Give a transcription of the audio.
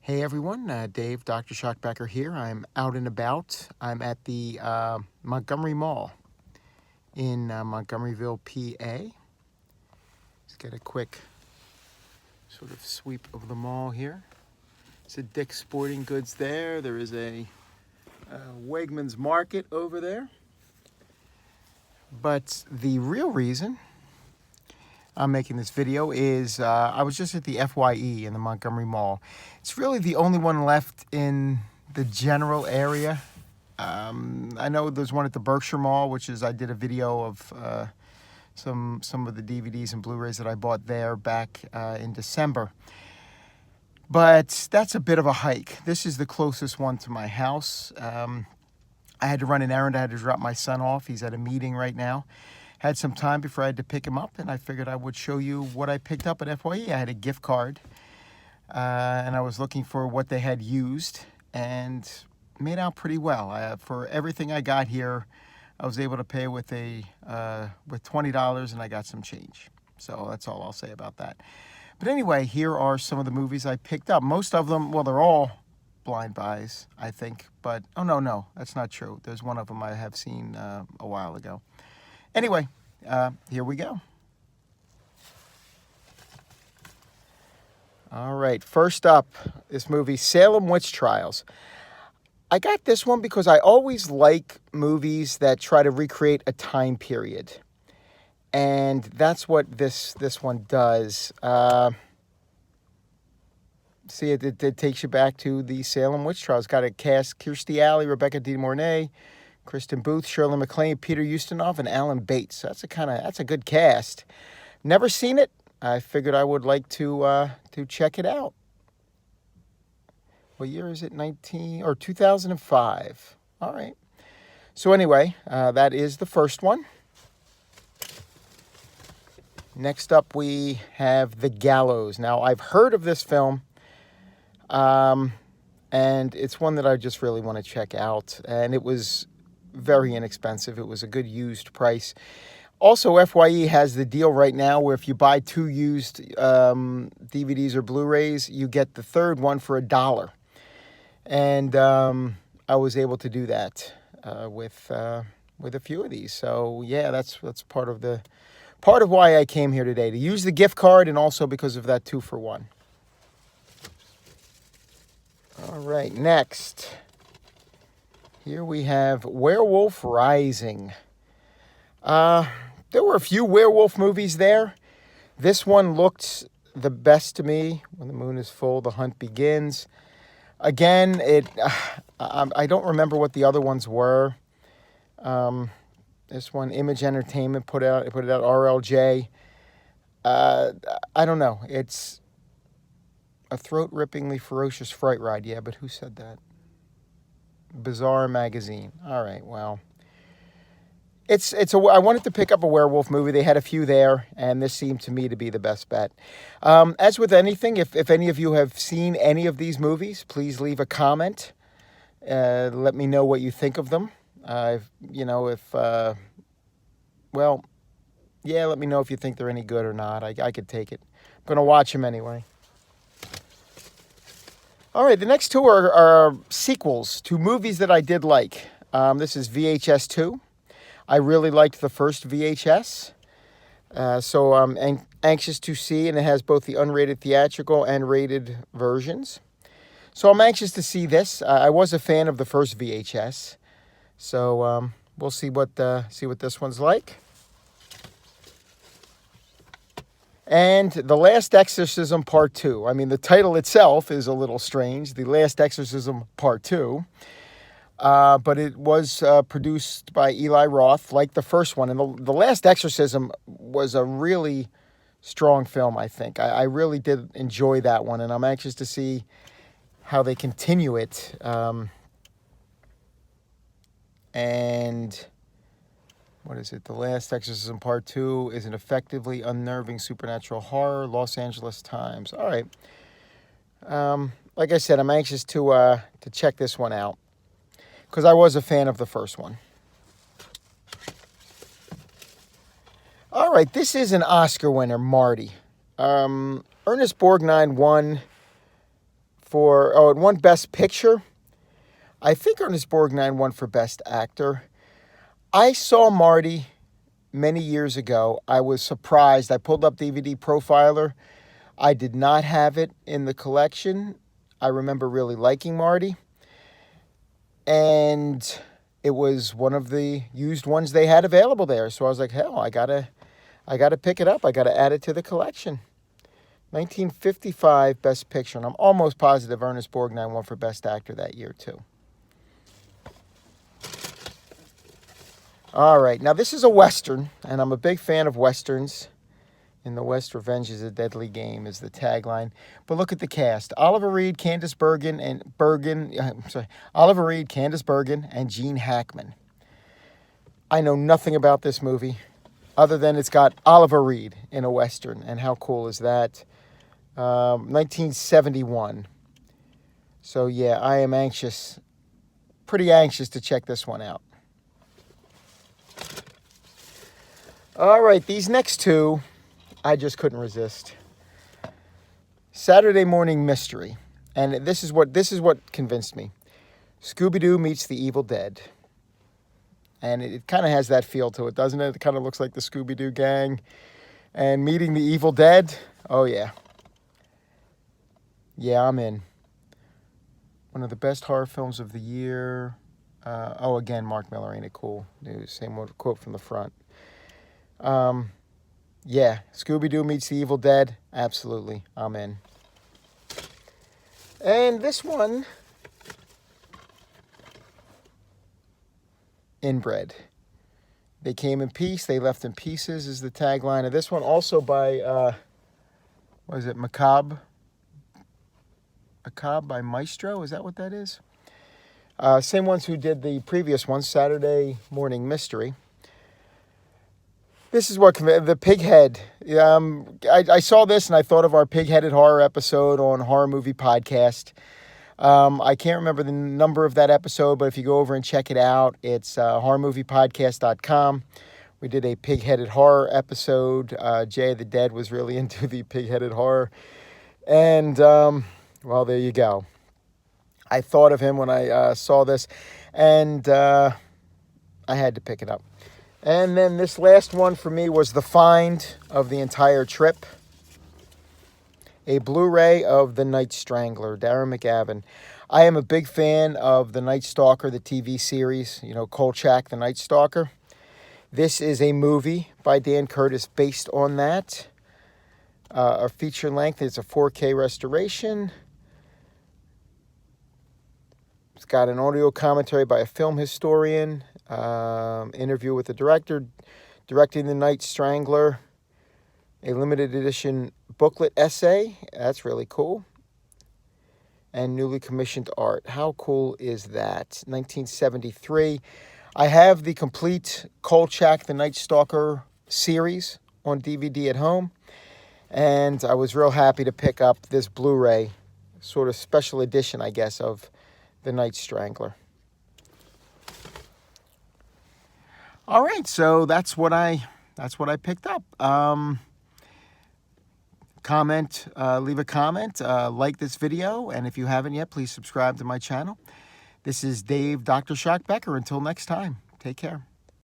Hey everyone, Dave, Dr. Shockbacker here. I'm out and about. I'm at the Montgomery Mall in Montgomeryville, PA. Let's get a quick sort of sweep of the mall here. It's a Dick's Sporting Goods there. There is a Wegmans Market over there. But the real reason I'm making this video is I was just at the FYE in the Montgomery Mall. It's really the only one left in the general area. I know there's one at the Berkshire Mall, which is I did a video of some of the DVDs and Blu-rays that I bought there back in December. But that's a bit of a hike. This is the closest one to my house. I had to run an errand. I had to drop my son off. He's at a meeting right now. Had some time before I had to pick him up, and I figured I would show you what I picked up at FYE. I had a gift card, and I was looking for what they had used, and made out pretty well. For everything I got here, I was able to pay with $20, and I got some change. So that's all I'll say about that. But anyway, here are some of the movies I picked up. Most of them, well, they're all blind buys, I think. But, oh, no, that's not true. There's one of them I have seen a while ago. Anyway, here we go. All right, first up, this movie, Salem Witch Trials. I got this one because I always like movies that try to recreate a time period. And that's what this one does. See, it takes you back to the Salem Witch Trials. Got a cast, Kirstie Alley, Rebecca De Mornay, Kristen Booth, Shirley MacLaine, Peter Ustinov, and Alan Bates. That's a good cast. Never seen it. I figured I would like to check it out. What year is it? 2005. All right. So anyway, that is the first one. Next up, we have The Gallows. Now, I've heard of this film, and it's one that I just really want to check out. And it was very inexpensive. It was a good used price. Also, FYE has the deal right now where if you buy 2 used DVDs or Blu-rays, you get the third one for $1. And I was able to do that with a few of these. So yeah, that's part of why I came here today, to use the gift card, and also because of that 2-for-1. All right, next. Here we have Werewolf Rising. There were a few werewolf movies there. This one looked the best to me. When the moon is full, the hunt begins. Again, I don't remember what the other ones were. This one, Image Entertainment put it out RLJ. I don't know. It's a throat-rippingly ferocious fright ride. Yeah, but who said that? Bizarre Magazine. All right, well, I wanted to pick up a werewolf movie. They had a few there, and this seemed to me to be the best bet. As with anything, if any of you have seen any of these movies, please leave a comment. Let me know what you think of them. Let me know if you think they're any good or not. I could take it. I'm going to watch them anyway. All right, the next two are sequels to movies that I did like. This is VHS 2. I really liked the first VHS, so I'm anxious to see, and it has both the unrated theatrical and rated versions. So I'm anxious to see this. I was a fan of the first VHS, so we'll see what this one's like. And The Last Exorcism Part 2. I mean, the title itself is a little strange, The Last Exorcism Part 2. But it was produced by Eli Roth, like the first one. And the Last Exorcism was a really strong film, I think. I really did enjoy that one, and I'm anxious to see how they continue it. And what is it? The Last Exorcism Part 2 is an effectively unnerving supernatural horror, Los Angeles Times. All right. Like I said, I'm anxious to check this one out, because I was a fan of the first one. All right, this is an Oscar winner, Marty. Ernest Borgnine won it won Best Picture. I think Ernest Borgnine won for Best Actor. I saw Marty many years ago. I was surprised. I pulled up DVD Profiler. I did not have it in the collection. I remember really liking Marty. And it was one of the used ones they had available there. So I was like, hell, I gotta pick it up. I gotta add it to the collection. 1955 Best Picture. And I'm almost positive Ernest Borgnine won for Best Actor that year, too. All right. Now, this is a Western, and I'm a big fan of Westerns. In the West, revenge is a deadly game is the tagline. But look at the cast. Oliver Reed, Candice Bergen, and Gene Hackman. I know nothing about this movie other than it's got Oliver Reed in a Western. And how cool is that? 1971. So, yeah, I am pretty anxious to check this one out. All right, these next two, I just couldn't resist. Saturday Morning Mystery. And this is what convinced me. Scooby-Doo meets the Evil Dead. And it kind of has that feel to it, doesn't it? It kind of looks like the Scooby-Doo gang. And meeting the Evil Dead. Oh, yeah. Yeah, I'm in. One of the best horror films of the year. Again, Mark Miller, ain't it cool? Same quote from the front. Yeah, Scooby-Doo meets the Evil Dead. Absolutely, I'm in. And this one, Inbred. They came in peace, they left in pieces is the tagline of this one. Also by, Macabre by Maestro? Is that what that is? Same ones who did the previous one, Saturday Morning Mystery. This is what the Pighead. I saw this and I thought of our Pig-Headed Horror episode on Horror Movie Podcast. I can't remember the number of that episode, but if you go over and check it out, it's horrormoviepodcast.com. We did a Pig-Headed Horror episode. Jay of the Dead was really into the Pig-Headed Horror. And, well, there you go. I thought of him when I saw this, and I had to pick it up. And then this last one for me was the find of the entire trip. A Blu-ray of The Night Strangler, Darren McGavin. I am a big fan of The Night Stalker, the TV series, Kolchak, The Night Stalker. This is a movie by Dan Curtis based on that. A feature length. It's a 4K restoration. It's got an audio commentary by a film historian. Interview with the director, directing The Night Strangler, a limited edition booklet essay. That's really cool. And newly commissioned art. How cool is that? 1973. I have the complete Kolchak, The Night Stalker series on DVD at home. And I was real happy to pick up this Blu-ray, sort of special edition, I guess, of The Night Strangler. All right, so that's what I picked up. Leave a comment, like this video, and if you haven't yet, please subscribe to my channel. This is Dave Dr. Shock Becker. Until next time, take care.